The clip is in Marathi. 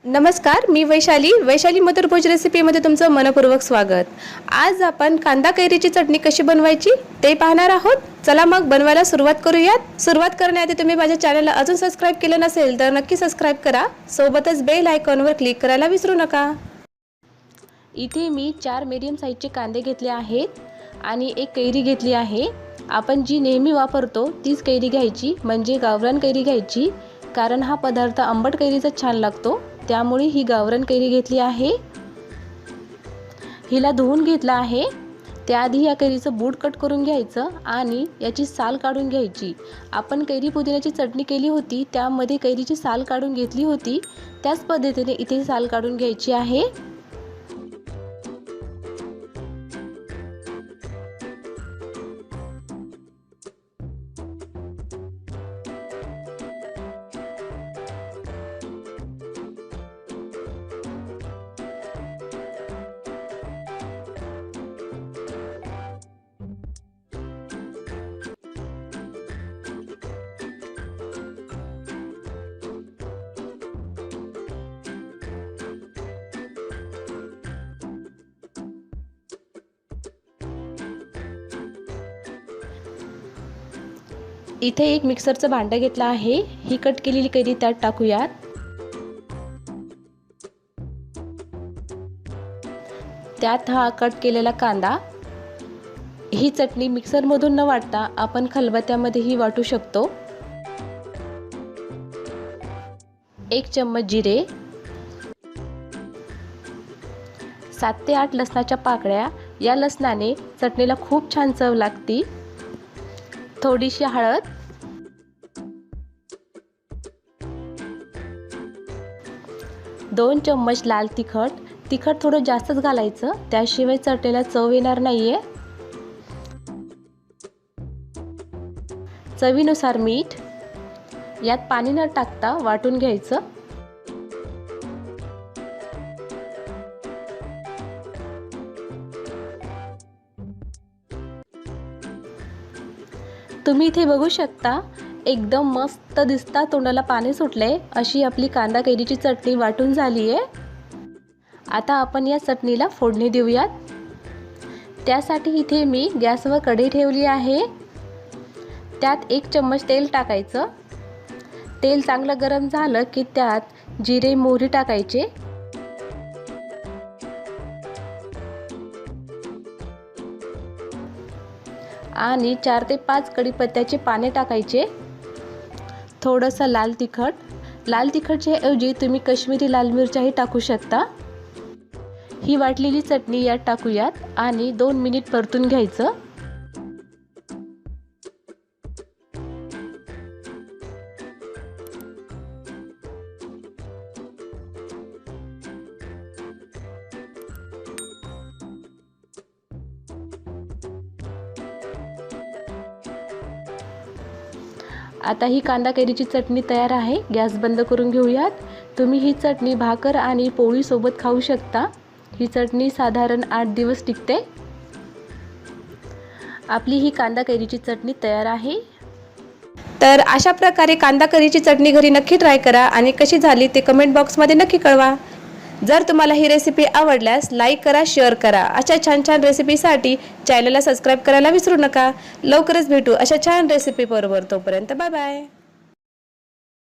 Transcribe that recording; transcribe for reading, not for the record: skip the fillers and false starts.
नमस्कार, मी वैशाली MadhurBhoj रेसिपीमध्ये तुमचं मनपूर्वक स्वागत। आज आपण कांदा कैरीची चटणी कशी बनवायची ते पाहणार आहोत। चला मग बनवायला सुरुवात करूयात। सुरुवात करण्याआधी तुम्ही माझ्या चॅनलला अजून सबस्क्राइब केलं नसेल तर नक्की सबस्क्राइब करा, सोबतच बेल आयकॉनवर क्लिक करायला विसरू नका। इथे मी 4 मीडियम साइजचे कांदे घेतले आहेत आणि एक कैरी घेतली आहे। आपण जी नेहमी वापरतो तीच कैरी घ्यायची, म्हणजे गावरान कैरी घ्यायची, कारण हा पदार्थ आंबट कैरीचा छान लागतो, त्यामुळे ही गावरान कैरी घेतली आहे। हिला धुवून घेतला आहे। त्याआधी या कैरीचं बूड कट करून घ्यायचं आणि याची साल काढून घ्यायची। आपण कैरी पुदिन्याची चटणी केली होती, त्यामध्ये कैरीची साल काढून घेतली होती, त्याच पद्धतीने इथे साल काढून घ्यायची आहे। इथे एक मिक्सरचं भांडं घेतलं आहे। ही कट केलेली कैरी त्यात टाकूयात। त्यात हा कट केलेला कांदा। ही चटणी मिक्सरमधून न वाटता आपण खलबत्त्यामध्येही वाटू शकतो। 1 चम्मच जिरे, 7 ते 8 लसणाच्या पाकळ्या। या लसणाने चटणीला खूप छान चव लागते। थोडीशी हळद, 2 चम्मच लाल तिखट। तिखट थोडं जास्तच घालायचं, त्याशिवाय चटणीला चव येणार नाहीये। चवीनुसार मीठ। यात पाणी न टाकता वाटून घ्यायचं। तुम्ही इथे बघू शकता, एकदम मस्त दिसता, तोंडाला पाणी सुटले अशी आपली कांदा कैरीची चटणी वाटून झाली आहे। आता आपण या चटणीला फोडणी देऊयात। त्यासाठी इथे मी गॅसवर कढई ठेवली आहे। त्यात 1 चम्मच तेल टाकायचं। तेल चांगलं गरम झालं की त्यात जिरे, मोहरी टाकायचे। आणि 4 ते 5 कढीपत्त्याचे पाने टाकायचे। थोडंसं लाल तिखट। लाल तिखटच्या ऐवजी तुम्ही काश्मीरी लाल मिरच्याही टाकू शकता। ही वाटलेली चटणी यात टाकूयात आणि 2 मिनिट परतून घ्यायचं। आता ही कांदा कैरीची चटणी तयार आहे। गॅस बंद करून घेऊयात। तुम्ही ही चटणी भाकर आणि पोळी सोबत खाऊ शकता। ही चटणी साधारण 8 दिवस टिकते। आपली ही कांदा कैरीची चटणी तयार आहे। तर अशा प्रकारे कांदा कैरीची चटणी घरी नक्की ट्राय करा आणि कशी झाली ते कमेंट बॉक्समध्ये नक्की कळवा। जर तुम्हाला ही रेसिपी आवडल्यास लाईक करा, शेअर करा। अशा छान छान रेसिपीसाठी चॅनलला सबस्क्राइब करायला विसरू नका। लवकरच भेटू अशा छान रेसिपी बरोबर। तोपर्यंत बाय बाय।